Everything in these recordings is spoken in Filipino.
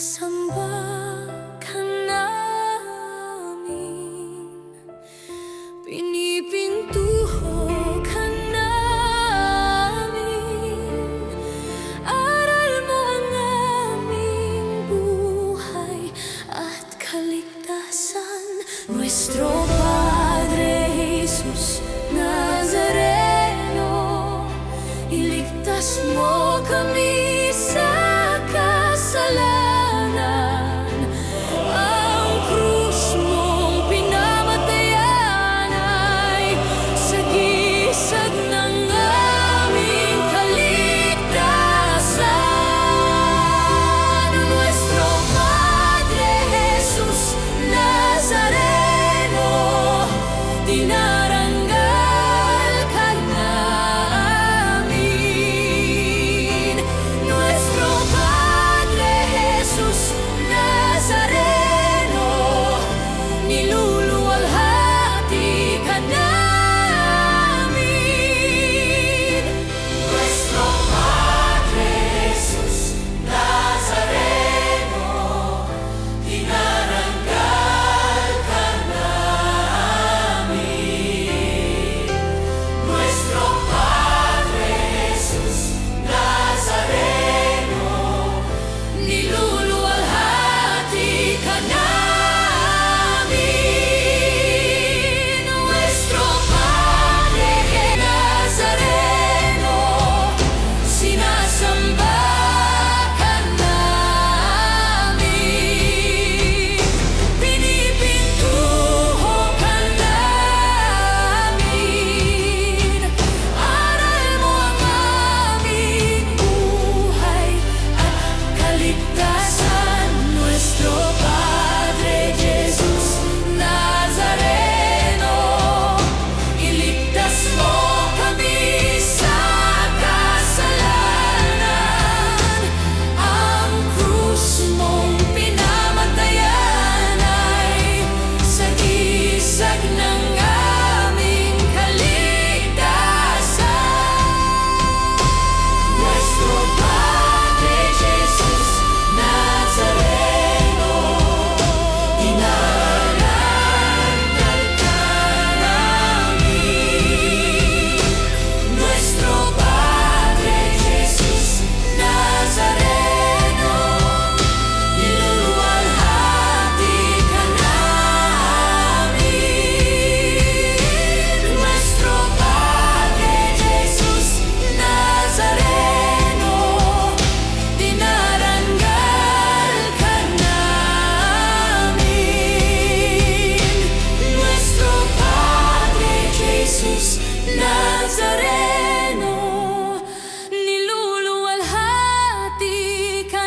Sinasamba ka namin, pinipintuho ka namin. Aral mo ang aming buhay at kaligtasan. Nuestro Padre Jesus Nazareno, iligtas mo kami sa kasalanan. Ang krus mong pinamatayan ay sagisag ng aming kaligtasan. Nuestro Padre Jesus Nazareno, dinaranggal ka namin. Nuestro Padre Jesus Nazareno, niluluwalhati ka namin. Nuestro Padre Jesus Nazareno, dinaranggal ka namin. Nuestro Padre Jesus Nazareno, niluluwalhati ka namin. Nuestro Padre Nazareno, sinasamba ka namin, pinipintuho ka namin. Aral mo ang aming buhay at kaligtasan. Nuestro Padre Jesus Nazareno, iligtas mo kami sa kasalanan. Ang krus mong pinamatayan ay sagisag ng aming kaligtasan. Nuestro Padre Jesus Nazareno, dinaranggal ka namin. Nuestro Padre Jesus Nazareno, niluluwalhati ka namin. Nuestro Padre Jesus Nazareno, dinaranggal ka namin. Nuestro Padre Jesus Nazareno, niluluwalhati ka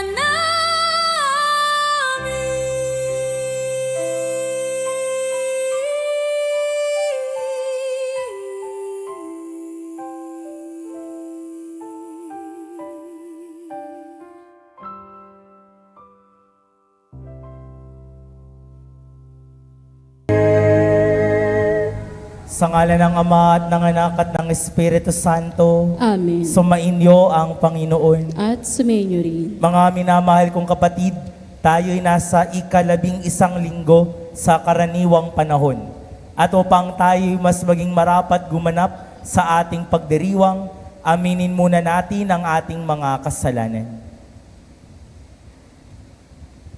Sa ngalan ng Ama at ng Anak at ng Espiritu Santo, Amen. sumainyo ang Panginoon. At sumainyo rin. Mga minamahal kong kapatid, tayo'y nasa ika-11 linggo sa karaniwang panahon. At upang tayo'y mas maging marapat gumanap sa ating pagdiriwang, aminin muna natin ang ating mga kasalanan.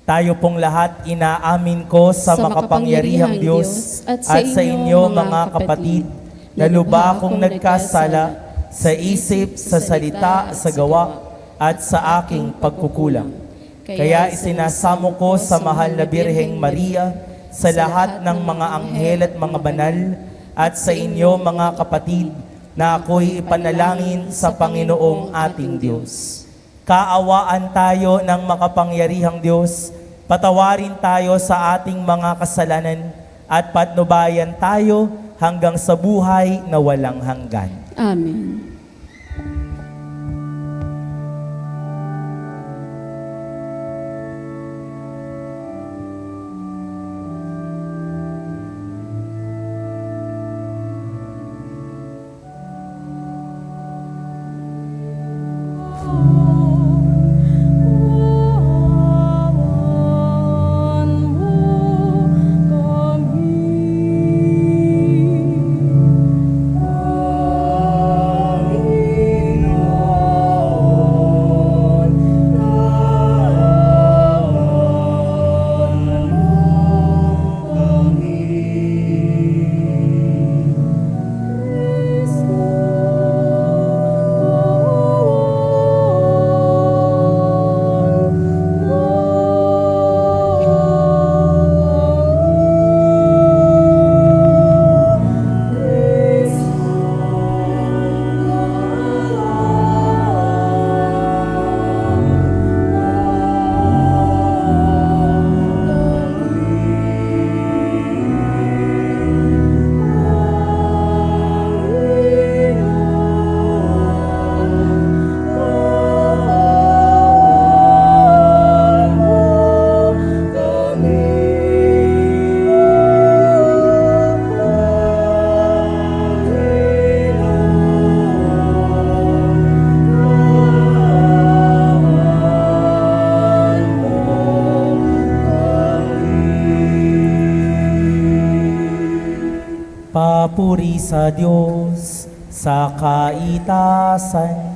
Tayo pong lahat inaamin ko sa makapangyarihang Diyos at sa inyo mga kapatid, na lubha akong nagkasala sa isip, sa salita, sa gawa, at sa aking pagkukulang. Kaya isinasamo ko sa mahal na Birheng Maria, sa lahat ng mga anghel at mga banal, at sa inyo mga kapatid, na ako'y ipanalangin sa Panginoong ating Diyos. Kaawaan tayo ng makapangyarihang Diyos, patawarin tayo sa ating mga kasalanan, at patnubayan tayo hanggang sa buhay na walang hanggan. Amen. Papuri sa Diyos sa kaitasan.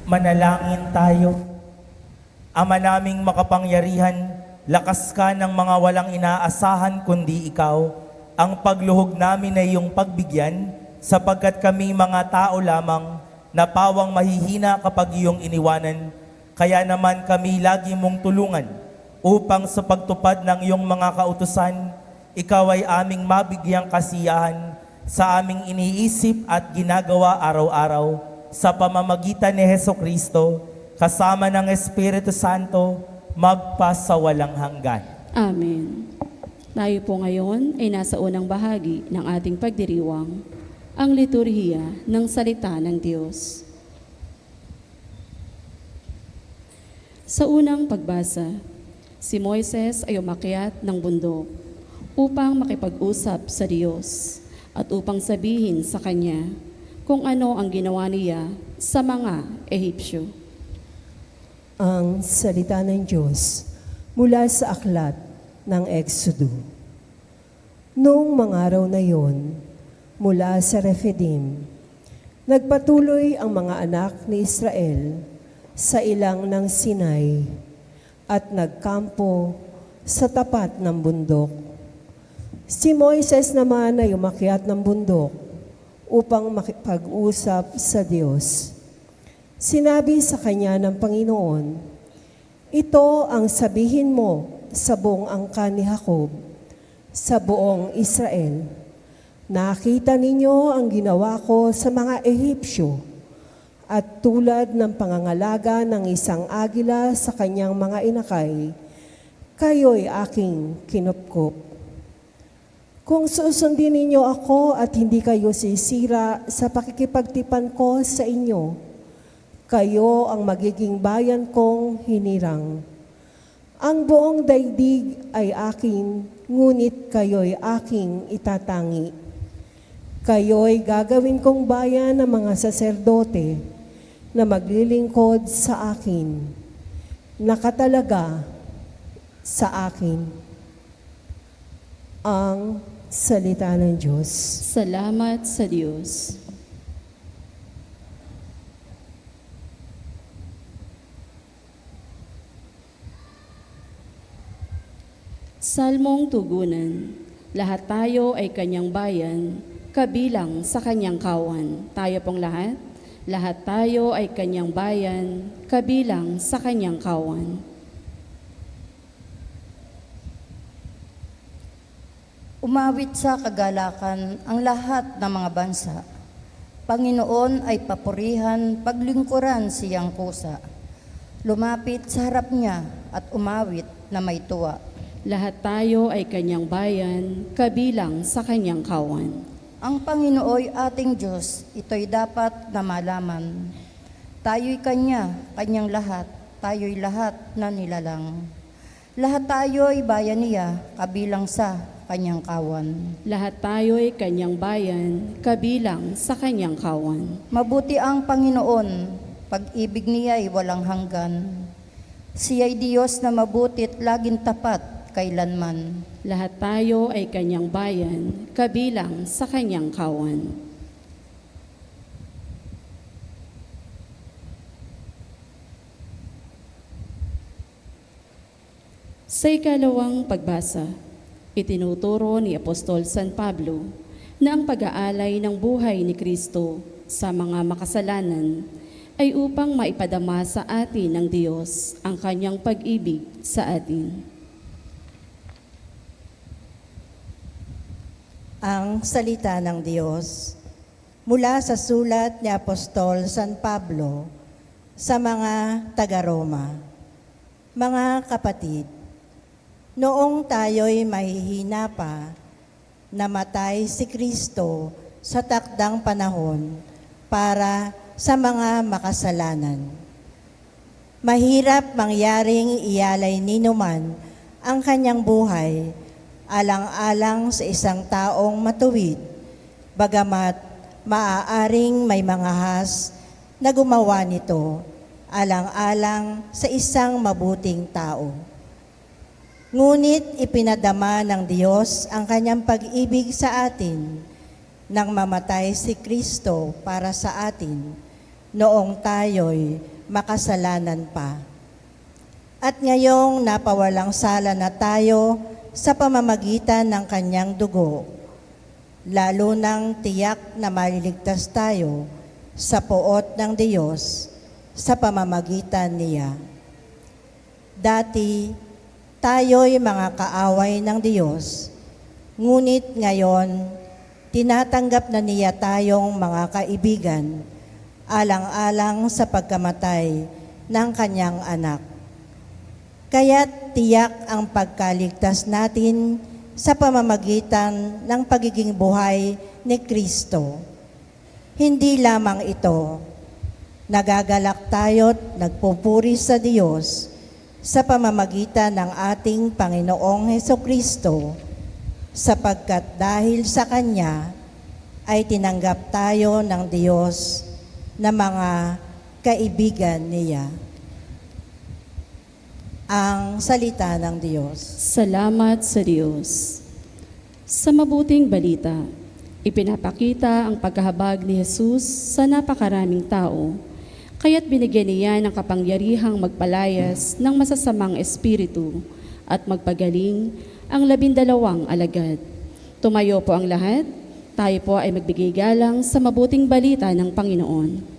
Manalangin tayo. Ama naming makapangyarihan, lakas ka ng mga walang inaasahan kundi ikaw. Ang pagluhog namin ay iyong pagbigyan, sapagkat kami mga tao lamang, na pawang mahihina kapag iyong iniwanan. Kaya naman kami lagi mong tulungan upang sa pagtupad ng iyong mga kautusan, ikaw ay aming mabigyang kasiyahan sa aming iniisip at ginagawa araw-araw sa pamamagitan ni Hesukristo, kasama ng Espiritu Santo, magpasawalang hanggan. Amen. Tayo po ngayon ay nasa unang bahagi ng ating pagdiriwang, ang liturhiya ng salita ng Diyos. Sa unang pagbasa, si Moises ay umakyat ng bundok upang makipag-usap sa Diyos at upang sabihin sa Kanya kung ano ang ginawa niya sa mga Ehipsyo. Ang salita ng Diyos mula sa aklat ng Exodo. Noong mga araw na yon, mula sa Rephidim, nagpatuloy ang mga anak ni Israel sa ilang ng Sinai at nagkampo sa tapat ng bundok. Si Moises naman ay umakyat ng bundok upang makipag-usap sa Diyos. Sinabi sa kanya ng Panginoon, "Ito ang sabihin mo sa buong angkan ni Jacob, sa buong Israel. Nakita ninyo ang ginawa ko sa mga Ehipsyo, at tulad ng pangangalaga ng isang agila sa kanyang mga inakay, kayo'y aking kinupkup. Kung susundin ninyo ako at hindi kayo sisira sa pakikipagtipan ko sa inyo, kayo ang magiging bayan kong hinirang. Ang buong daigdig ay akin, ngunit kayo'y aking itatangi. Kayo'y gagawin kong bayan ng mga saserdote na maglilingkod sa akin, nakatalaga sa akin." Ang salita ng Diyos. Salamat sa Diyos. Salmong tugunan. Lahat tayo ay kanyang bayan, kabilang sa kanyang kawan. Tayo pong lahat. Lahat tayo ay kanyang bayan, kabilang sa kanyang kawan. Umawit sa kagalakan ang lahat ng mga bansa. Panginoon ay papurihan, paglingkuran siyang kusa. Lumapit sa harap niya at umawit na may tuwa. Lahat tayo ay kanyang bayan, kabilang sa kanyang kawan. Ang Panginooy ating Diyos, ito'y dapat na malaman. Tayo'y kanyang lahat, tayo'y lahat na nilalang. Lahat tayo'y bayan niya, kabilang sa kanyang kawan. Lahat tayo'y kanyang bayan, kabilang sa kanyang kawan. Mabuti ang Panginoon, pag-ibig niya'y walang hanggan. Siya'y Diyos na mabutit, laging tapat, kailanman. Lahat tayo ay kanyang bayan, kabilang sa kanyang kawan. Sa ikalawang pagbasa, itinuturo ni Apostol San Pablo na ang pag-aalay ng buhay ni Kristo sa mga makasalanan ay upang maipadama sa atin ng Diyos ang kanyang pag-ibig sa atin. Ang salita ng Diyos mula sa sulat ni Apostol San Pablo sa mga taga-Roma. Mga kapatid, noong tayo'y mahihina pa, namatay si Kristo sa takdang panahon para sa mga makasalanan. Mahirap mangyaring ialay ninuman ang kanyang buhay alang-alang sa isang taong matuwid, bagamat maaaring may mga has na gumawa nito alang-alang sa isang mabuting tao. Ngunit ipinadama ng Diyos ang kanyang pag-ibig sa atin nang mamatay si Kristo para sa atin noong tayo'y makasalanan pa. At ngayong napawalang sala na tayo sa pamamagitan ng kanyang dugo, lalo nang tiyak na maliligtas tayo sa poot ng Diyos sa pamamagitan niya. Dati, tayo'y mga kaaway ng Diyos, ngunit ngayon, tinatanggap na niya tayong mga kaibigan, alang-alang sa pagkamatay ng kanyang anak. Kaya't tiyak ang pagkaligtas natin sa pamamagitan ng pagiging buhay ni Kristo. Hindi lamang ito, nagagalak tayo't nagpupuri sa Diyos sa pamamagitan ng ating Panginoong Hesukristo, sapagkat dahil sa Kanya ay tinanggap tayo ng Diyos na mga kaibigan niya. Ang salita ng Diyos. Salamat sa Diyos. Sa mabuting balita, ipinapakita ang pagkahabag ni Jesus sa napakaraming tao, kaya't binigyan niya ng kapangyarihang magpalayas ng masasamang espiritu at magpagaling ang 12 alagad. Tumayo po ang lahat, tayo po ay magbigay galang sa mabuting balita ng Panginoon.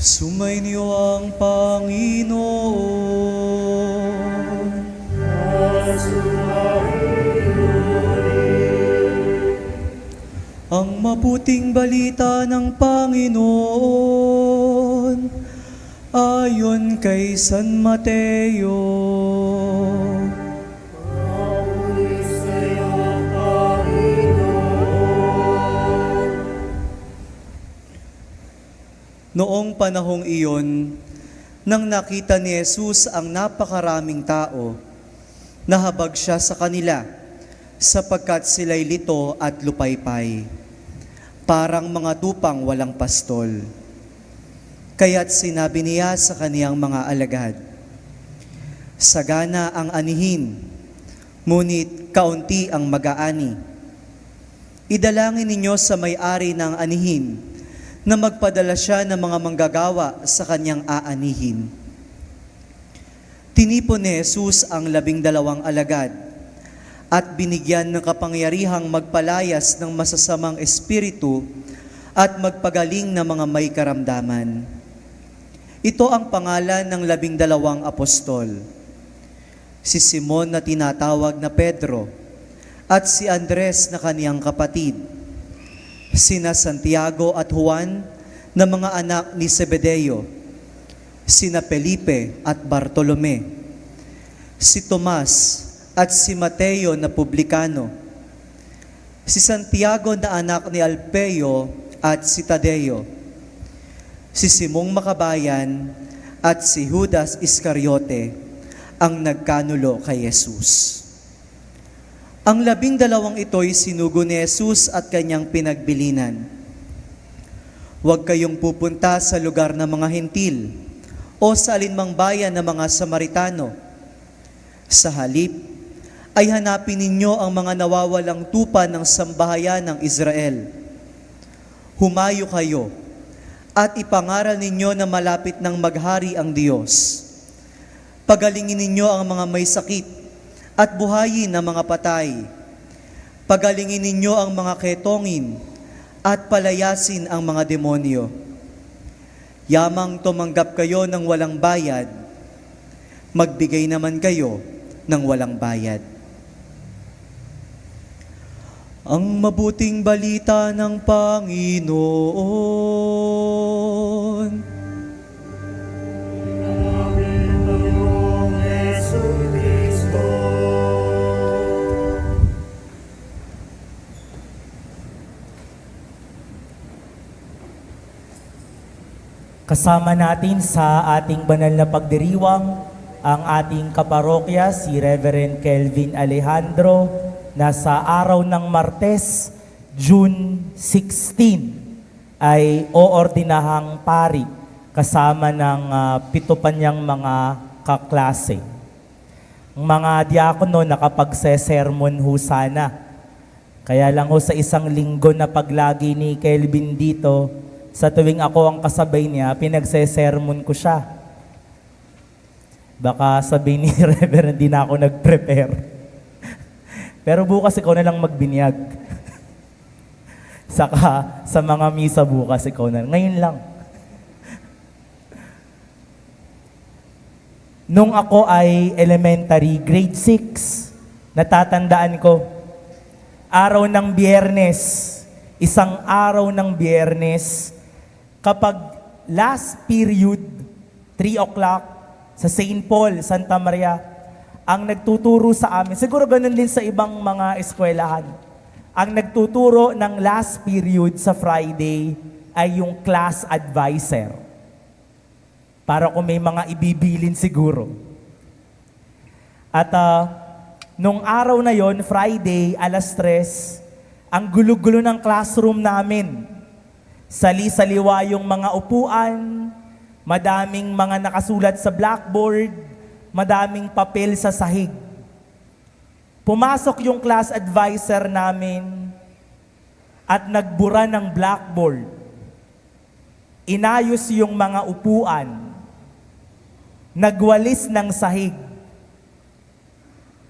Sumainyo ang Panginoon. Ang mabuting balita ng Panginoon ayon kay San Mateo. Noong panahong iyon, nang nakita ni Jesus ang napakaraming tao, nahabag siya sa kanila, sapagkat sila'y lito at lupaypay, parang mga tupang walang pastol. Kaya't sinabi niya sa kaniyang mga alagad, sagana ang anihin, ngunit kaunti ang mag-aani. Idalangin ninyo sa may-ari ng anihin, na magpadala siya ng mga manggagawa sa kanyang aanihin. Tinipon ni Jesus ang 12 alagad at binigyan ng kapangyarihang magpalayas ng masasamang espiritu at magpagaling ng mga may karamdaman. Ito ang pangalan ng 12 apostol. Si Simon na tinatawag na Pedro at si Andres na kaniyang kapatid, sina Santiago at Juan na mga anak ni Zebedeo, sina Felipe at Bartolome, si Tomas at si Mateo na publikano, si Santiago na anak ni Alpeo at si Tadeo, si Simong Makabayan at si Judas Iscariote ang nagkanulo kay Jesus. Ang 12 ito'y sinugo ni Jesus at kanyang pinagbilinan. Huwag kayong pupunta sa lugar ng mga hentil o sa alinmang bayan ng mga Samaritano. Sa halip, ay hanapin ninyo ang mga nawawalang tupa ng sambahayan ng Israel. Humayo kayo at ipangaral ninyo na malapit ng maghari ang Diyos. Pagalingin ninyo ang mga may sakit at buhayin ang mga patay. Pagalingin ninyo ang mga ketongin at palayasin ang mga demonyo. Yamang tumanggap kayo ng walang bayad, magbigay naman kayo ng walang bayad. Ang mabuting balita ng Panginoon. Kasama natin sa ating banal na pagdiriwang ang ating kaparokya, si Reverend Kelvin Alejandro, na sa araw ng Martes, June 16, ay oordinahang pari kasama ng 7 pa niyang mga kaklase. Ang mga diakono nakapagse-sermon ho sana. Kaya lang ho sa isang linggo na paglagi ni Kelvin dito, sa tuwing ako ang kasabay niya, pinagse-sermon ko siya. Baka sabihin ni Reverend, di na ako nag-prepare. Pero bukas ikaw na lang magbinyag. Saka sa mga misa bukas ikaw na. Ngayon lang. Nung ako ay elementary, grade 6, natatandaan ko, araw ng Biyernes, isang araw ng Biyernes, kapag last period, 3 o'clock, sa St. Paul, Santa Maria, ang nagtuturo sa amin, siguro ganun din sa ibang mga eskwelahan, ang nagtuturo ng last period sa Friday ay yung class advisor. Para kung may mga ibibilin siguro. At nung araw na yon, Friday, alas 3, ang gulo-gulo ng classroom namin. Sali-saliwa yung mga upuan, madaming mga nakasulat sa blackboard, madaming papel sa sahig. Pumasok yung class advisor namin at nagbura ng blackboard. Inayos yung mga upuan. Nagwalis ng sahig.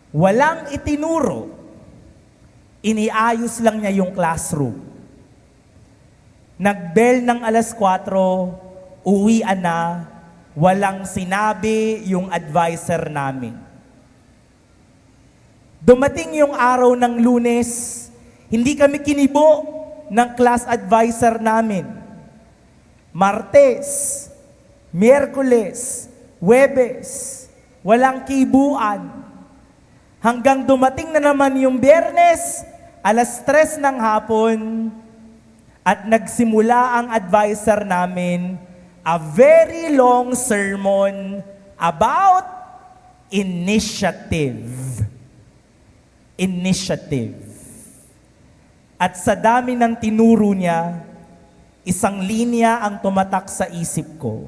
Walang itinuro. Iniayos lang niya yung classroom. Nagbell ng alas 4, uwian na, walang sinabi yung advisor namin. Dumating yung araw ng Lunes, hindi kami kinibo ng class advisor namin. Martes, Miyerkules, Huwebes, walang kibuan. Hanggang dumating na naman yung Biyernes, alas 3 ng hapon, at nagsimula ang advisor namin a very long sermon about initiative. Initiative. At sa dami ng tinuro niya, isang linya ang tumatak sa isip ko.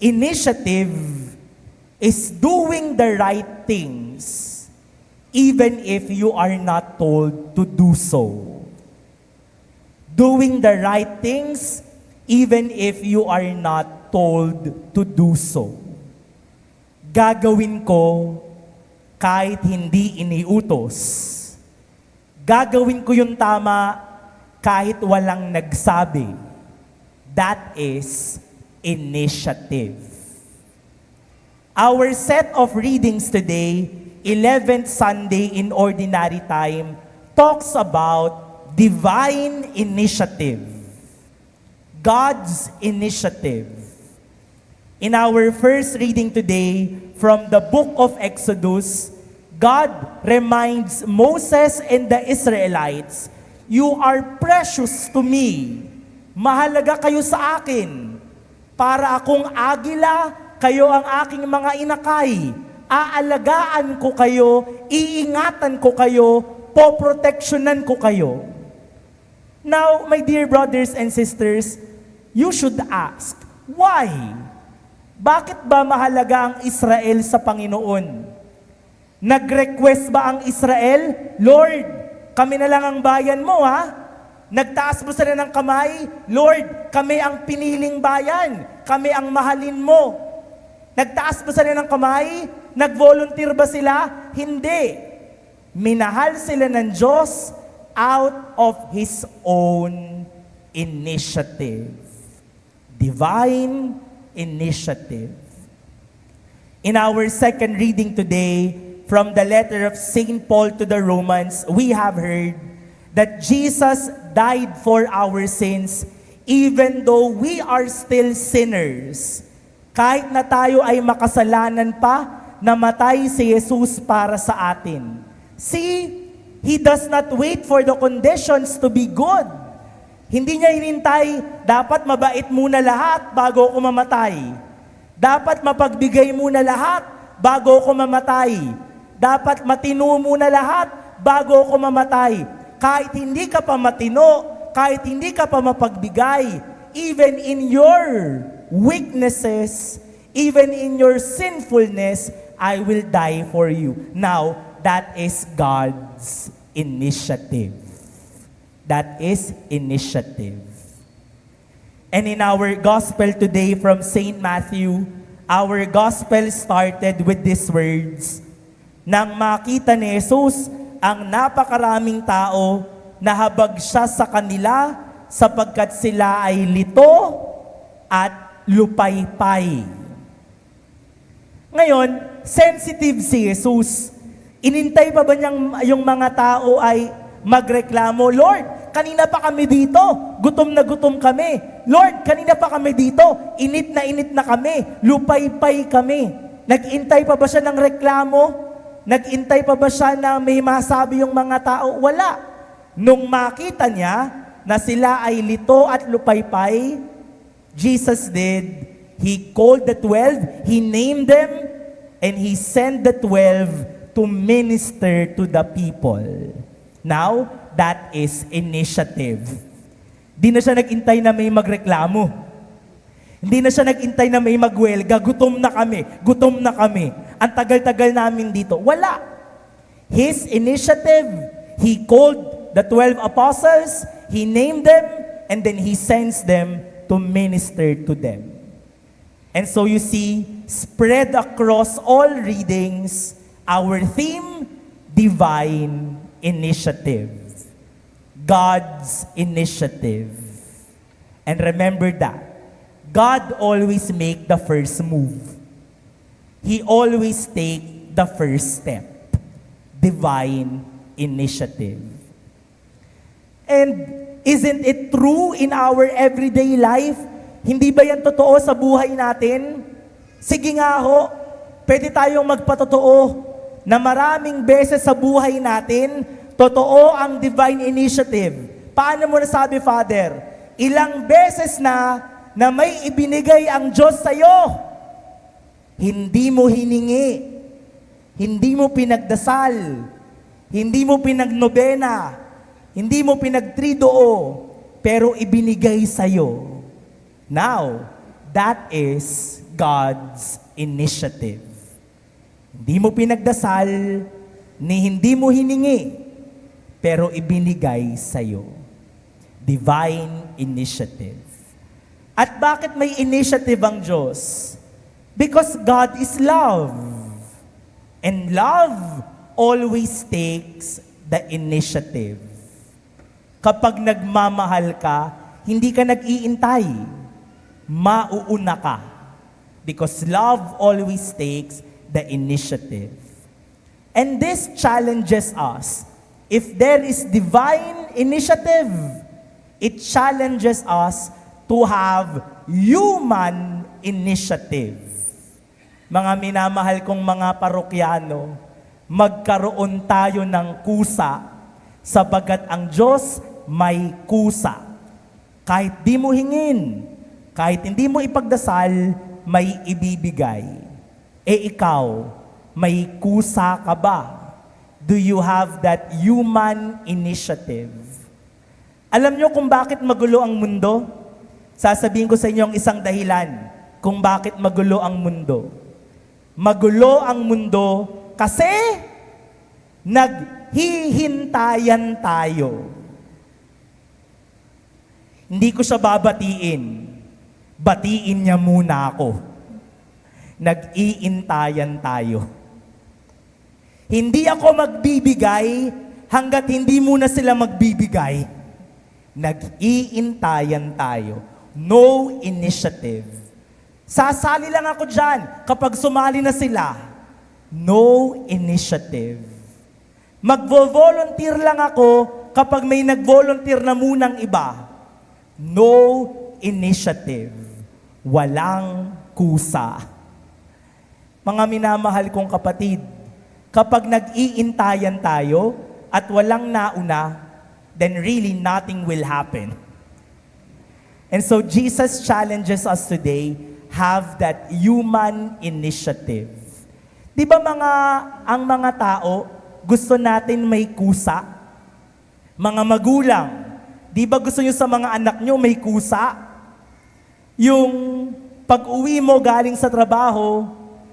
Initiative is doing the right things even if you are not told to do so. Doing the right things even if you are not told to do so. Gagawin ko kahit hindi iniutos. Gagawin ko yung tama kahit walang nagsabi. That is initiative. Our set of readings today, 11th Sunday in Ordinary Time, talks about divine initiative. God's initiative. In our first reading today from the book of Exodus, God reminds Moses and the Israelites, "You are precious to me. Mahalaga kayo sa akin. Para akong agila, kayo ang aking mga inakay. Aalagaan ko kayo, iingatan ko kayo, poproteksyonan ko kayo." Now, my dear brothers and sisters, you should ask, why? Bakit ba mahalaga ang Israel sa Panginoon? Nag-request ba ang Israel? Lord, kami na lang ang bayan mo, ha? Nagtaas mo sila ng kamay? Lord, kami ang piniling bayan. Kami ang mahalin mo. Nagtaas ba sila ng kamay? Nag-volunteer ba sila? Hindi. Minahal sila ng Diyos out of His own initiative. Divine initiative. In our second reading today, from the letter of St. Paul to the Romans, we have heard that Jesus died for our sins even though we are still sinners. Kahit na tayo ay makasalanan pa, namatay si Jesus para sa atin. See, He does not wait for the conditions to be good. Hindi niya hinintay, dapat mabait muna lahat bago ako mamatay. Dapat mapagbigay muna lahat bago ako mamatay. Dapat matino muna lahat bago ako mamatay. Kahit hindi ka pa matino, kahit hindi ka pa mapagbigay, even in your weaknesses, even in your sinfulness, I will die for you. Now, that is God's initiative. That is initiative. And in our gospel today from St. Matthew, our gospel started with these words. Nang makita ni Jesus ang napakaraming tao, nahabag siya sa kanila sapagkat sila ay lito at lupaypay. Ngayon, sensitive si Jesus. Inintay pa ba niyang yung mga tao ay magreklamo, Lord, kanina pa kami dito, gutom na gutom kami. Lord, kanina pa kami dito, init na kami, lupaypay kami. Nag-intay pa ba siya ng reklamo? Nag-intay pa ba siya na may masabi yung mga tao? Wala. Nung makita niya na sila ay lito at lupaypay, Jesus did. He called the 12, He named them, and He sent the 12 to minister to the people. Now, that is initiative. Di na siya nag-intay na may magreklamo. Hindi na siya nag-intay na may magwelga. Gutom na kami. Ang tagal-tagal namin dito. Wala. His initiative, He called the 12 apostles, He named them, and then He sends them to minister to them. And so you see, spread across all readings, our theme, divine initiative. God's initiative. And remember that. God always make the first move. He always take the first step. Divine initiative. And isn't it true in our everyday life? Hindi ba yan totoo sa buhay natin? Sige nga ho, pwede tayong magpatotoo na maraming beses sa buhay natin, totoo ang divine initiative. Paano mo nasabi, Father? Ilang beses na may ibinigay ang Diyos sa'yo. Hindi mo hiningi. Hindi mo pinagdasal. Hindi mo pinagnobena. Hindi mo pinagtridoo. Pero ibinigay sa'yo. Now, that is God's initiative. Hindi mo pinagdasal, ni hindi mo hiningi, pero ibinigay sa'yo. Divine initiative. At bakit may initiative ang Diyos? Because God is love. And love always takes the initiative. Kapag nagmamahal ka, hindi ka nag-iintay. Mauuna ka. Because love always takes the initiative. And this challenges us. If there is divine initiative, it challenges us to have human initiative. Mga minamahal kong mga parokyano, magkaroon tayo ng kusa, sabagat ang Diyos may kusa. Kahit di mo hingin, kahit hindi mo ipagdasal, may ibibigay. Ikaw, may kusa ka ba? Do you have that human initiative? Alam niyo kung bakit magulo ang mundo? Sasabihin ko sa inyo ang isang dahilan kung bakit magulo ang mundo. Magulo ang mundo kasi naghihintayan tayo. Hindi ko siya babatiin. Batiin niya muna ako. Nag-iintayan tayo. Hindi ako magbibigay hanggat hindi muna sila magbibigay. Nag-iintayan tayo. No initiative. Sasali lang ako dyan kapag sumali na sila. No initiative. Magvo-volunteer lang ako kapag may nag-volunteer na munang iba. No initiative. Walang kusa. Mga minamahal kong kapatid, kapag nag-iintayan tayo at walang nauna, then really nothing will happen. And so Jesus challenges us today, have that human initiative. Di ba ang mga tao, gusto natin may kusa? Mga magulang, di ba gusto nyo sa mga anak nyo may kusa? Yung pag-uwi mo galing sa trabaho,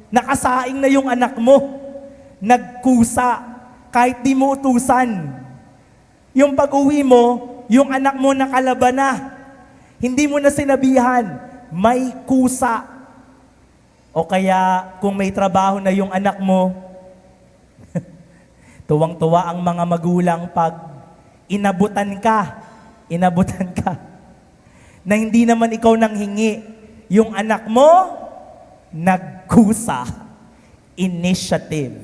nakasaing na yung anak mo, nagkusa, kahit di mo utusan. Yung pag-uwi mo, yung anak mo nakalaban na, hindi mo na sinabihan, may kusa. O kaya, kung may trabaho na yung anak mo, tuwang-tuwa ang mga magulang pag inabutan ka, na hindi naman ikaw nang hingi. Yung anak mo, nagkusa. Initiative.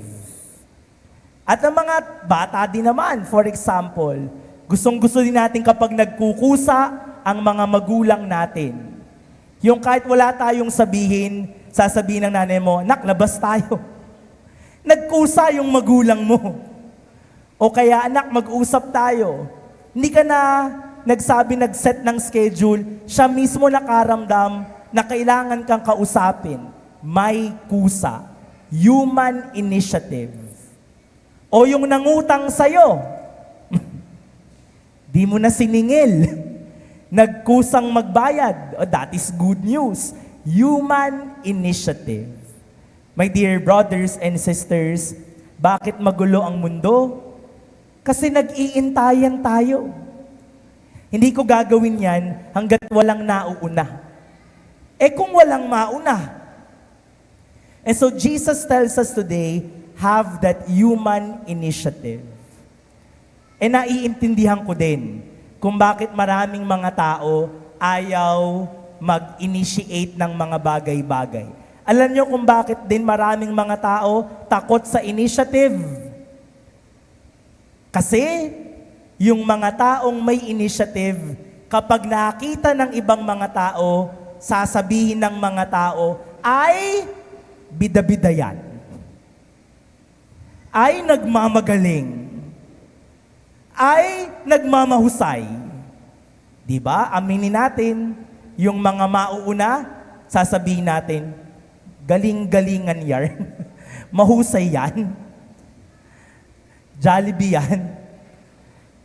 At ang mga bata din naman, for example, gustong-gusto din natin kapag nagkukusa ang mga magulang natin. Yung kahit wala tayong sasabihin ng nanay mo, "Nak, labas tayo." Nagkusa yung magulang mo. O kaya, "Anak, mag-usap tayo." Hindi ka na nagset ng schedule, siya mismo nakaramdam na kailangan kang kausapin. May kusa. Human initiative. O yung nangutang sa'yo, di mo na siningil. Nagkusang magbayad. O, that is good news. Human initiative. My dear brothers and sisters, bakit magulo ang mundo? Kasi nag-iintayan tayo. Hindi ko gagawin yan hanggat walang nauuna. Kung walang mauna. And so Jesus tells us today, have that human initiative. Naiintindihan ko din kung bakit maraming mga tao ayaw mag-initiate ng mga bagay-bagay. Alam nyo kung bakit din maraming mga tao takot sa initiative? Kasi yung mga taong may initiative, kapag nakita ng ibang mga tao, sasabihin ng mga tao, ay bida-bida yan. Ay nagmamagaling. Ay nagmamahusay. Diba? Aminin natin, yung mga mauuna, sasabihin natin, galing-galingan yan. Mahusay yan. Jollibee yan.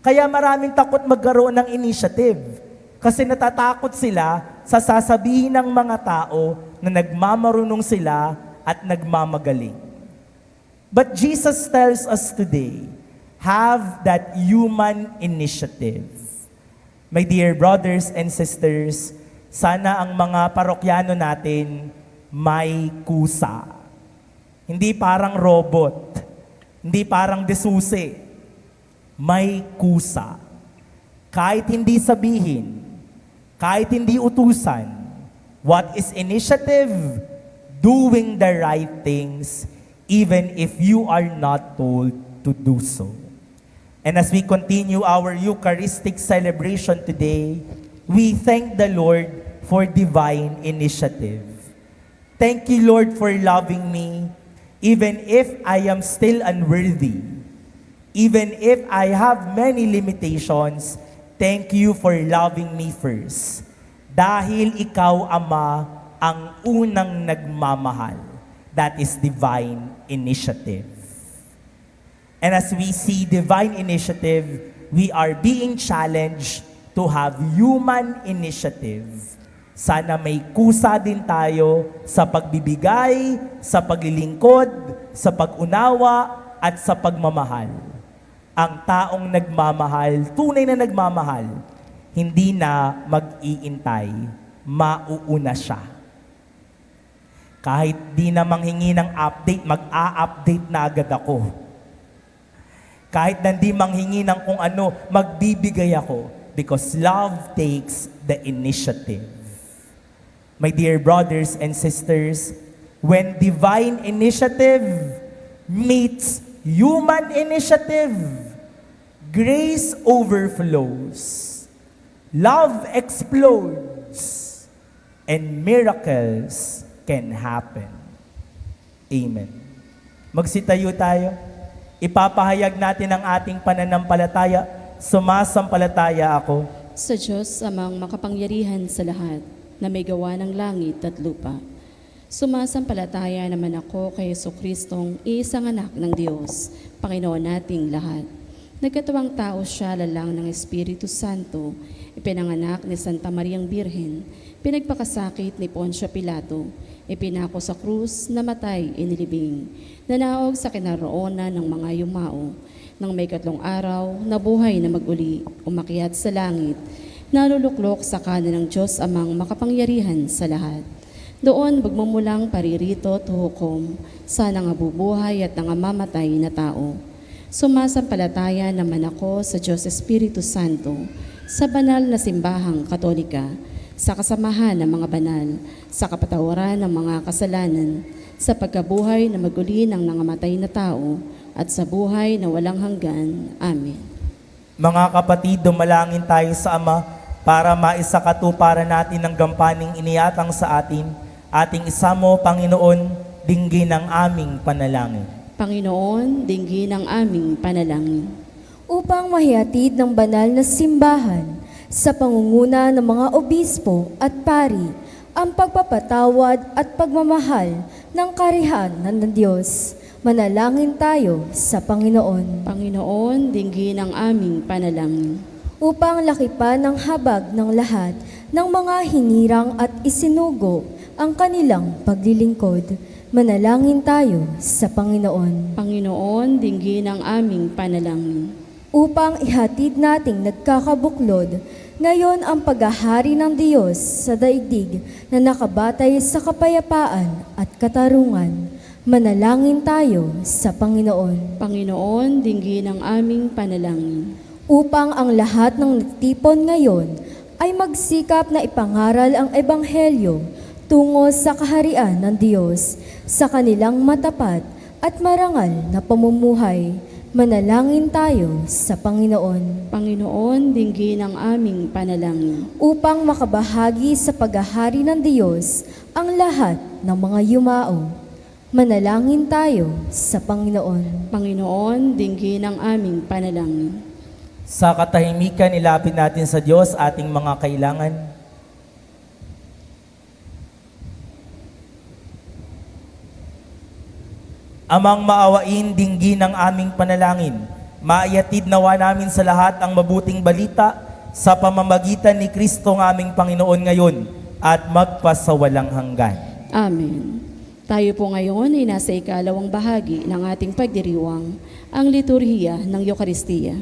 Kaya maraming takot magkaroon ng initiative. Kasi natatakot sila sa sasabihin ng mga tao na nagmamarunong sila at nagmamagaling. But Jesus tells us today, have that human initiative. My dear brothers and sisters, sana ang mga parokyano natin may kusa. Hindi parang robot, hindi parang desusi, may kusa. Kahit hindi sabihin, kahit hindi utusan, what is initiative? Doing the right things, even if you are not told to do so. And as we continue our Eucharistic celebration today, we thank the Lord for divine initiative. Thank you, Lord, for loving me, even if I am still unworthy. Even if I have many limitations, thank you for loving me first. Dahil ikaw, Ama, ang unang nagmamahal. That is divine initiative. And as we see divine initiative, we are being challenged to have human initiative. Sana may kusa din tayo sa pagbibigay, sa paglilingkod, sa pag-unawa, at sa pagmamahal. Ang taong nagmamahal, tunay na nagmamahal, hindi na mag-iintay, mauuna siya. Kahit di na manghingi ng update, mag-a-update na agad ako. Kahit hindi manghingi ng kung ano, magbibigay ako. Because love takes the initiative. My dear brothers and sisters, when divine initiative meets human initiative, grace overflows, love explodes, and miracles can happen. Amen. Magsitayo tayo. Ipapahayag natin ang ating pananampalataya. Sumasampalataya ako sa Diyos amang makapangyarihan sa lahat, na may gawa ng langit at lupa. Sumasampalataya naman ako kay Jesucristong isang anak ng Diyos, Panginoon nating lahat. Nagkatawang tao siya lalang ng Espiritu Santo, ipinanganak ni Santa Mariang Birhen, pinagpakasakit ni Poncio Pilato, ipinako sa krus, namatay, inilibing, nanaog sa kinaroonan ng mga yumao. Nang may 3 araw, nabuhay na maguli, umakyat sa langit, naluluklok sa kanan ng Diyos amang makapangyarihan sa lahat. Doon magmumulang paririto at hukom sa nangabubuhay at nangamamatay na tao. Sumasampalataya naman ako sa Diyos Espiritu Santo, sa banal na simbahang katolika, sa kasamahan ng mga banal, sa kapatawaran ng mga kasalanan, sa pagkabuhay na maguli ng nangamatay na tao, at sa buhay na walang hanggan. Amen. Mga kapatid, dumalangin tayo sa Ama para maisakatuparan natin ang gampaning iniatang sa atin. Ating isamo, Panginoon, dinggin ang aming panalangin. Panginoon, dinggin ang aming panalangin. Upang mahihatid ng banal na simbahan sa pangunguna ng mga obispo at pari ang pagpapatawad at pagmamahal ng karihan ng Diyos. Manalangin tayo sa Panginoon. Panginoon, dinggin ang aming panalangin. Upang lakipan ng habag ng lahat ng mga hinirang at isinugo ang kanilang paglilingkod. Manalangin tayo sa Panginoon. Panginoon, dinggin ang aming panalangin. Upang ihatid nating nagkakabuklod ngayon ang paghahari ng Diyos sa daigdig na nakabatay sa kapayapaan at katarungan. Manalangin tayo sa Panginoon. Panginoon, dinggin ang aming panalangin. Upang ang lahat ng nagtipon ngayon ay magsikap na ipangaral ang Ebanghelyo tungo sa kaharian ng Diyos sa kanilang matapat at marangal na pamumuhay. Manalangin tayo sa Panginoon. Panginoon, dinggin ang aming panalangin. Upang makabahagi sa paghahari ng Diyos ang lahat ng mga yumao. Manalangin tayo sa Panginoon. Panginoon, dinggin ang aming panalangin. Sa katahimikan, ilapit natin sa Diyos ating mga kailangan. Amang maawain, dinggin ang aming panalangin. Maayatid nawa namin sa lahat ang mabuting balita sa pamamagitan ni Kristo ng aming Panginoon ngayon at magpasawalang hanggan. Amen. Tayo po ngayon ay nasa ikalawang bahagi ng ating pagdiriwang, ang liturhiya ng Eucharistia.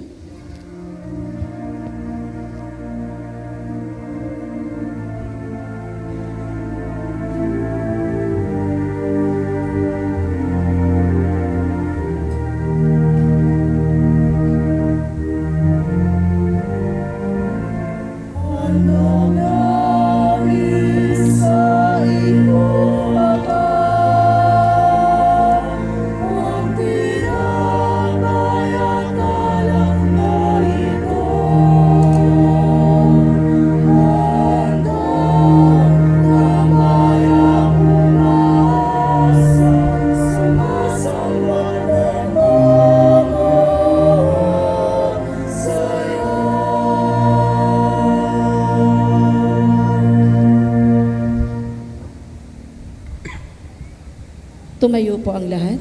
Tumayo po ang lahat.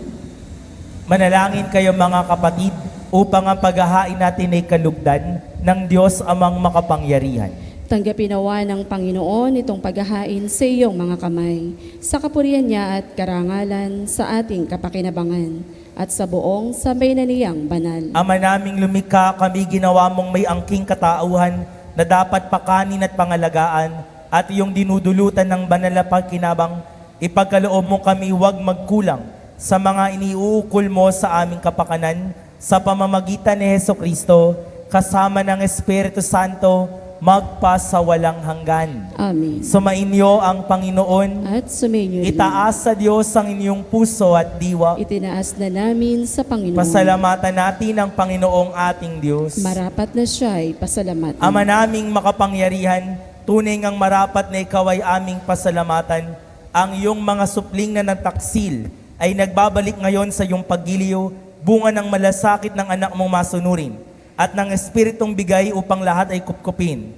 Manalangin kayo mga kapatid upang ang paghahain natin ay kalugdan ng Diyos amang makapangyarihan. Tanggapin nawa ng Panginoon itong paghahain sa iyong mga kamay, sa kapurihan niya at karangalan sa ating kapakinabangan, at sa buong sabay na niyang banal. Ama naming lumikha, kami ginawa mong may angking katauhan na dapat pakanin at pangalagaan, at iyong dinudulutan ng banal na pagkinabang, ipagkaloob mo kami huwag magkulang sa mga iniuukol mo sa aming kapakanan sa pamamagitan ni Jesucristo, kasama ng Espiritu Santo, magpasawalang hanggan. Amen. Sumainyo ang Panginoon, At sumainyo rin. itaas sa Diyos ang inyong puso at diwa. Itinaas na namin sa Panginoon. Pasalamatan natin ang Panginoong ating Diyos. Marapat na siya ay pasalamatan. Ama naming makapangyarihan, tunay ngang marapat na ikaw ay aming pasalamatan. Ang iyong mga supling na nataksil ay nagbabalik ngayon sa iyong paggiliw, bunga ng malasakit ng anak mong masunurin, at ng Espiritong bigay upang lahat ay kupkupin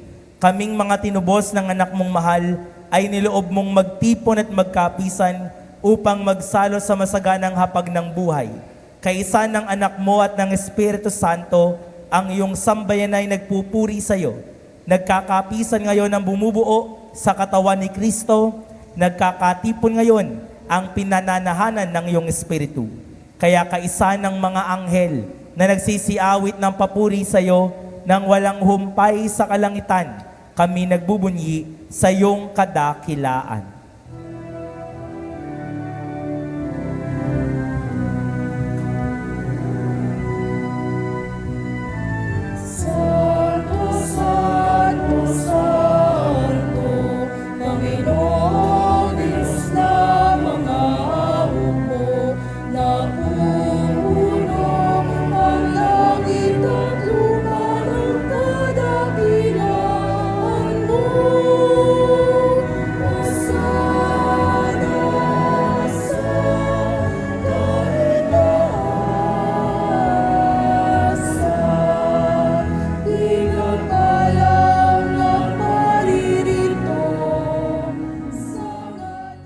kaming mga tinubos ng anak mong mahal, ay niloob mong magtipon at magkapisan upang magsalo sa masaganang hapag ng buhay. Kaisa ng anak mo at ng Espiritu Santo, ang iyong sambayan ay nagpupuri sa iyo. Nagkakapisan ngayon ang bumubuo sa katawan ni Kristo, nagkakatipon ngayon ang pinananahanan ng iyong Espiritu. Kaya kaisa ng mga anghel na nagsisiawit ng papuri sa iyo nang walang humpay sa kalangitan, kami nagbubunyi sa iyong kadakilaan. Santo, Santo, Santo, Panginoon Diyos na mga hukbo, napupuno ang langit at lupa ng kadakilaan mo. Hosana sa kaitaasan, pinagpalang ng paririto sa ngalan.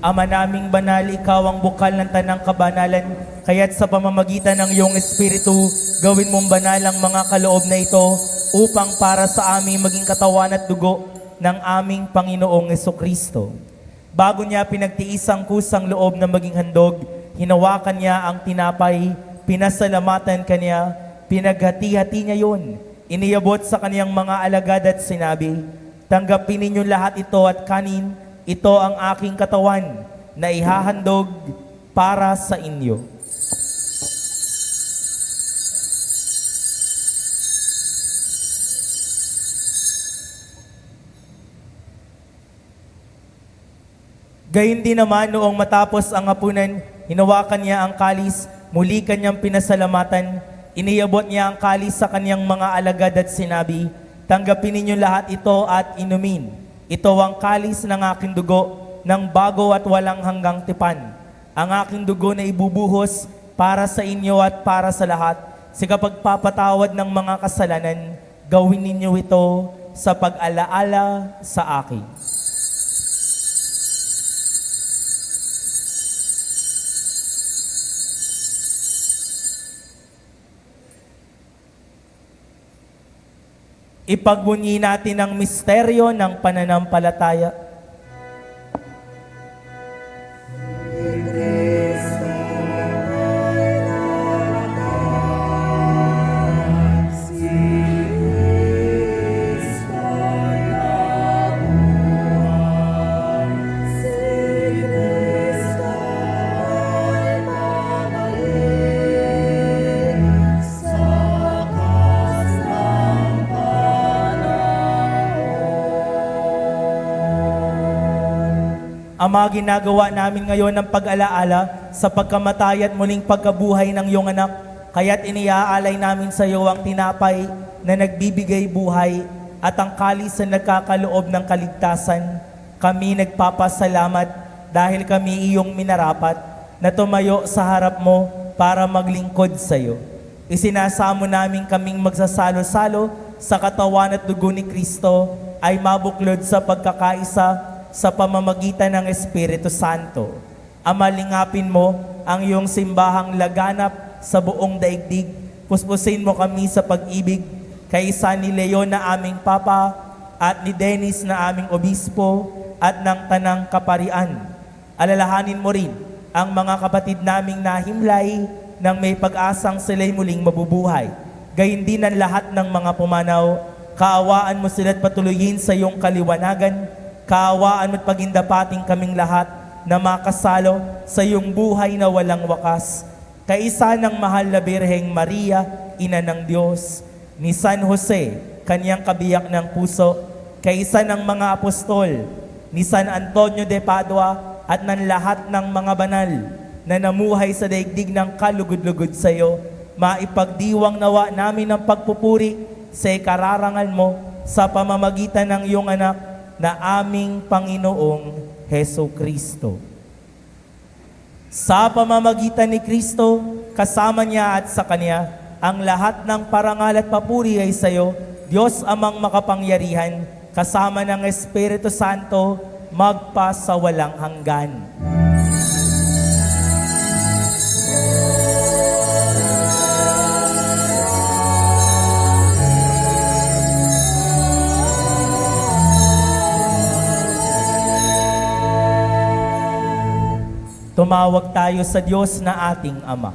Ama naming banal, ikaw ang bukal ng tanang kabanalan, kaya't sa pamamagitan ng iyong Espiritu, gawin mong banal ang mga kaloob na ito upang para sa aming maging katawan at dugo ng aming Panginoong Jesucristo. Bago niya pinagtiis ang kusang loob na maging handog, hinawakan niya ang tinapay, pinasalamatan kanya, pinaghati-hati niya yun. Iniabot sa kaniyang mga alagad at sinabi, "Tanggapin ninyo lahat ito at kanin, ito ang aking katawan na ihahandog para sa inyo." Gayun din naman noong matapos ang hapunan, hinawakan niya ang kalis, muli kanyang pinasalamatan, iniabot niya ang kalis sa kanyang mga alagad at sinabi, "Tanggapin ninyo lahat ito at inumin. Ito ang kalis ng aking dugo, ng bago at walang hanggang tipan. Ang aking dugo na ibubuhos para sa inyo at para sa lahat, sa kapagpapatawad ng mga kasalanan, gawin ninyo ito sa pag-alaala sa akin." Ipagbunyi natin ang misteryo ng pananampalataya. Ama, ginagawa namin ngayon ng pag-alaala sa pagkamatay at muling pagkabuhay ng iyong anak. Kaya't iniaalay namin sa iyo ang tinapay na nagbibigay buhay at ang kalis na nagkakaloob ng kaligtasan. Kami nagpapasalamat dahil kami iyong minarapat na tumayo sa harap mo para maglingkod sa iyo. Isinasamo namin kaming magsasalo-salo sa katawan at dugo ni Kristo ay mabuklod sa pagkakaisa sa pamamagitan ng Espiritu Santo. Ama, lingapin mo ang iyong simbahang laganap sa buong daigdig. Puspusin mo kami sa pag-ibig, kaisa ni Leon na aming Papa at ni Dennis na aming Obispo at ng Tanang Kaparian. Alalahanin mo rin ang mga kapatid naming nahimlay nang may pag-asang sila'y muling mabubuhay. Gayun din ang lahat ng mga pumanaw. Kaawaan mo sila't patuloyin sa iyong kaliwanagan. Kaawaan mo't pagindapating kaming lahat na makasalo sa iyong buhay na walang wakas. Kaisa ng mahal na Birheng Maria, Ina ng Diyos, ni San Jose, kanyang kabiyak ng puso, kaisa ng mga apostol, ni San Antonio de Padua at ng lahat ng mga banal na namuhay sa daigdig ng kalugod-lugod sa iyo, maipagdiwang nawa namin ang pagpupuri sa ikararangal mo sa pamamagitan ng iyong anak na aming Panginoong Heso Kristo. Sa pamamagitan ni Kristo, kasama niya at sa Kanya, ang lahat ng parangal at papuri ay sa iyo, Diyos amang makapangyarihan, kasama ng Espiritu Santo, magpa sa walang hanggan. Tumawag tayo sa Diyos na ating Ama.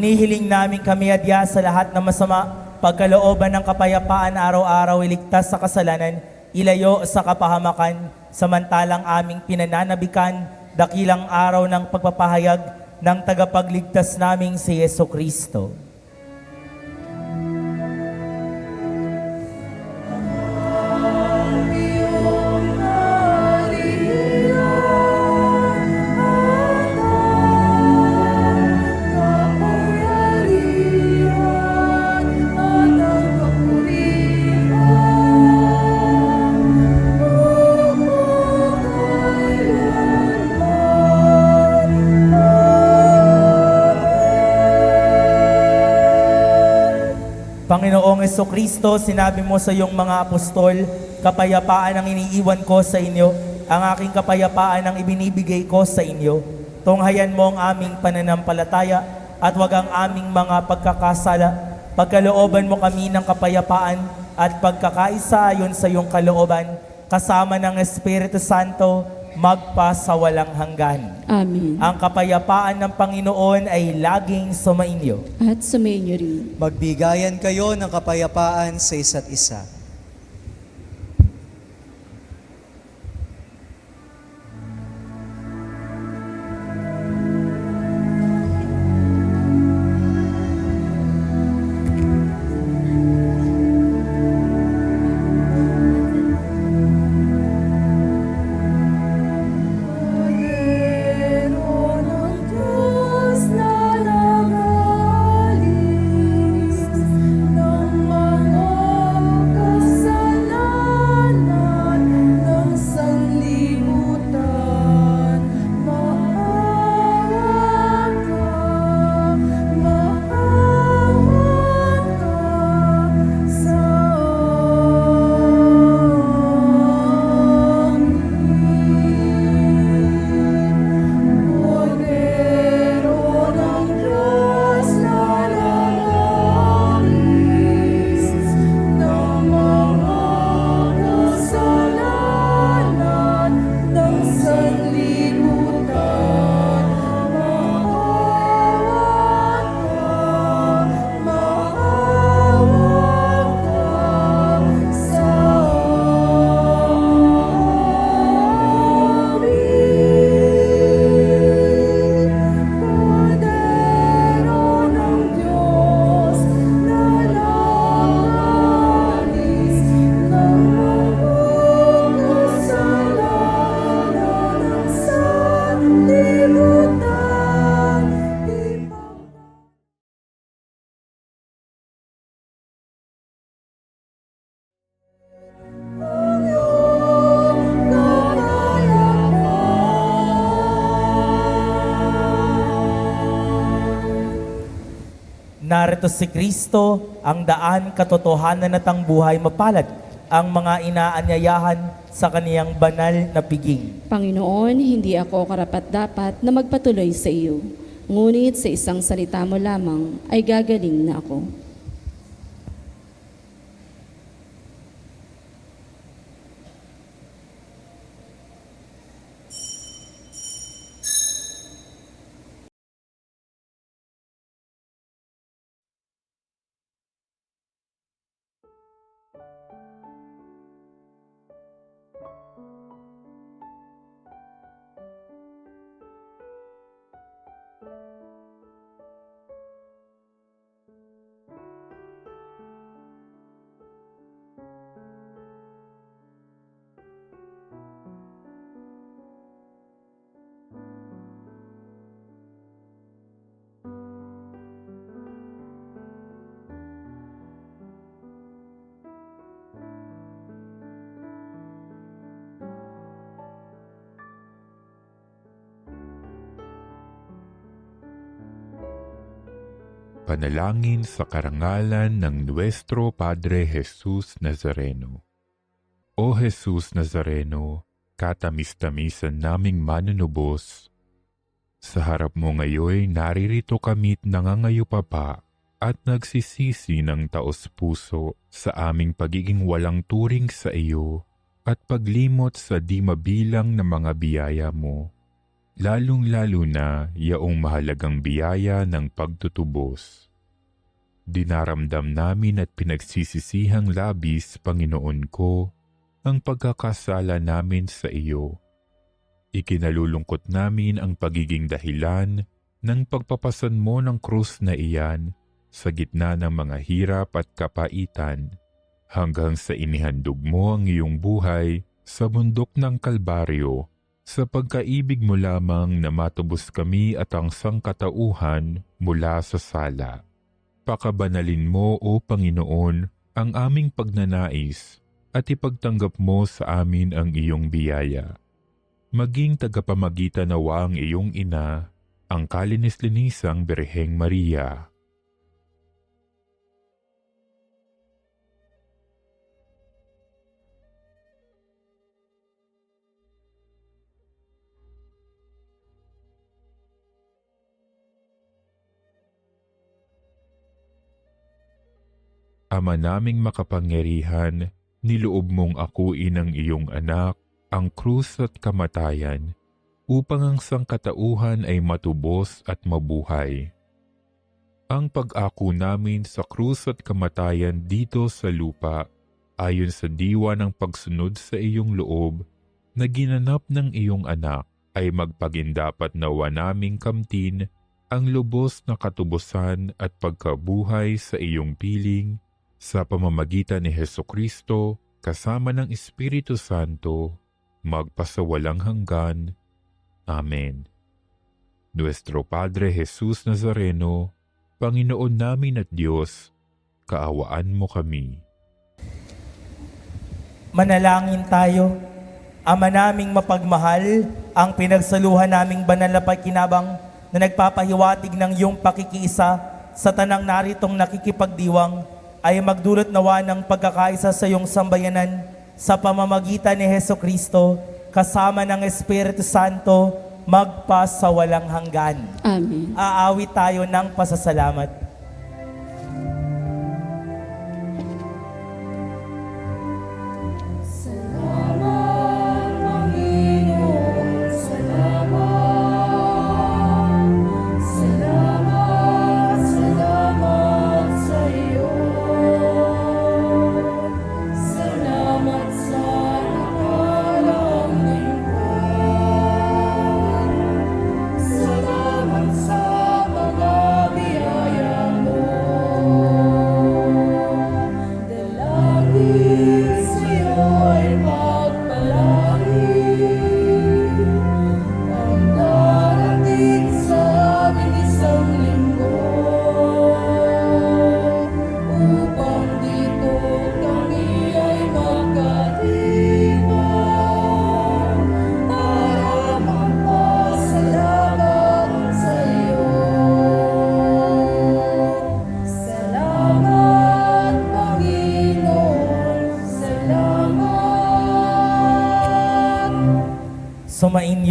Hinihiling namin kami adya sa lahat ng masama, pagkalooban ng kapayapaan araw-araw, iligtas sa kasalanan, ilayo sa kapahamakan, samantalang aming pinananabikan, dakilang araw ng pagpapahayag ng tagapagligtas naming si Yeso Kristo. Panginoong Jesucristo, sinabi mo sa iyong mga apostol, kapayapaan ang iniiwan ko sa inyo, ang aking kapayapaan ang ibinibigay ko sa inyo. Tunghayan mo ang aming pananampalataya at wag ang aming mga pagkakasala. Pagkalooban mo kami ng kapayapaan at pagkakaisa ayon sa iyong kalooban, kasama ng Espiritu Santo, magpa sa walang hanggan. Amen. Ang kapayapaan ng Panginoon ay laging sumainyo. At sumainyo rin. Magbigayan kayo ng kapayapaan sa isa't isa. Ng mga Narito si Kristo, ang daan, katotohanan at ang buhay, mapalad ang mga inaanyayahan sa kaniyang banal na piging. Panginoon, hindi ako karapat-dapat na magpatuloy sa iyo. Ngunit sa isang salita mo lamang ay gagaling na ako. Panalangin sa karangalan ng Nuestro Padre Jesus Nazareno. O Jesus Nazareno, katamis-tamisan naming manunubos, sa harap mo ngayon naririto kami't nangangayupapa at nagsisisi ng taos-puso sa aming pagiging walang turing sa iyo at paglimot sa di mabilang na mga biyaya mo, lalong-lalo na yaong mahalagang biyaya ng pagtutubos. Dinaramdam namin at pinagsisisihang labis, Panginoon ko, ang pagkakasala namin sa iyo. Ikinalulungkot namin ang pagiging dahilan ng pagpapasan mo ng krus na iyan sa gitna ng mga hirap at kapaitan, hanggang sa inihandog mo ang iyong buhay sa bundok ng Kalbaryo, sa pagkaibig mo lamang na matubos kami at ang sangkatauhan mula sa sala. Pakabanalin mo, O Panginoon, ang aming pagnanais at ipagtanggap mo sa amin ang iyong biyaya. Maging tagapamagitan nawa ang iyong ina, ang kalinis-linisang Birheng Maria. Ama naming makapangyarihan, niloob mong akuin ang iyong anak, ang krus at kamatayan, upang ang sangkatauhan ay matubos at mabuhay. Ang pag-ako namin sa krus at kamatayan dito sa lupa, ayon sa diwa ng pagsunod sa iyong loob, na ginanap ng iyong anak, ay magpagindapat nawa naming kamtin ang lubos na katubusan at pagkabuhay sa iyong piling, sa pamamagitan ni Hesukristo, kasama ng Espiritu Santo, magpasawalang hanggan. Amen. Nuestro Padre Jesus Nazareno, Panginoon namin at Diyos, kaawaan mo kami. Manalangin tayo. Ama naming mapagmahal, ang pinagsaluhan naming banal na pagkinabang na nagpapahiwatig ng iyong pakikiisa sa tanang naritong nakikipagdiwang, ay magdulot nawa ng pagkakaisa sa iyong sambayanan sa pamamagitan ni Hesukristo, kasama ng Espiritu Santo, magpasawalang hanggan. Amen. Aawit tayo ng pasasalamat. Salamat, Panginoon, salamat. Salamat, salamat sa iyo. Salamat sa nakalang lingkod. Salamat sa mga biyaya.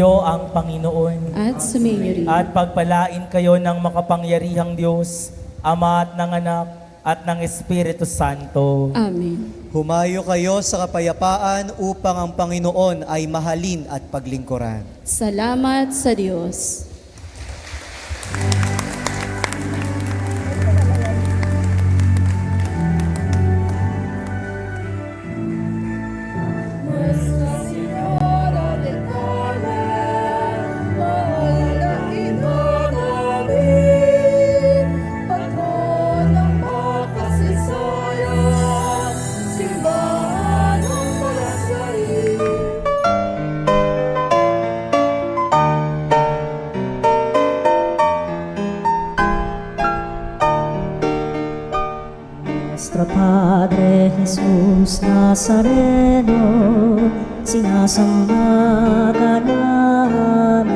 Sumainyo ang Panginoon. At sumainyo rin. At pagpalain kayo ng makapangyarihang Diyos, Ama at ng Anak at ng Espiritu Santo. Amen. Humayo kayo sa kapayapaan upang ang Panginoon ay mahalin at paglingkuran. Salamat sa Diyos. Nuestra Señora del Carmen, mahal na ina namin, patron ng makasaysayan, simbahan ng Marasari. Nuestro Padre Jesús Nazareno, sinasamba ka namin,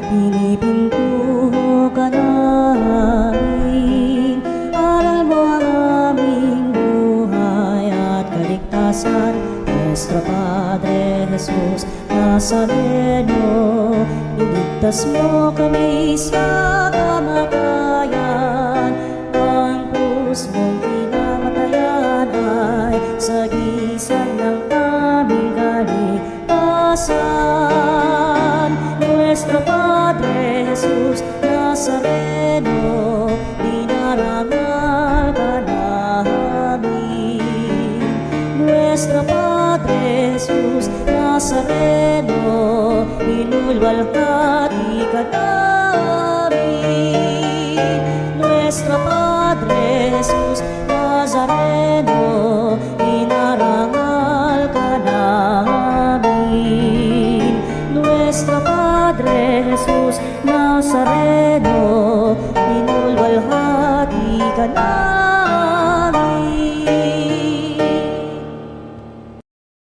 pinipintuho ka namin, aral mo ang aming buhay at kaligtasan. Nuestro Padre Jesús Nazareno, iligtas mo kami sa kamatayan, ang krus mong pinamatayan ay sagisag ng aming kaligtasan. Nuestro Padre Jesus Nazareno, dinarangal ka namin. Nuestro Padre Jesus Nazareno, inulwalhati ka namin. Nuestro Padre Jesus Nazareno, inarangal ka namin. Nuestro Padre Jesus Nazareno, inulwalhati ka namin.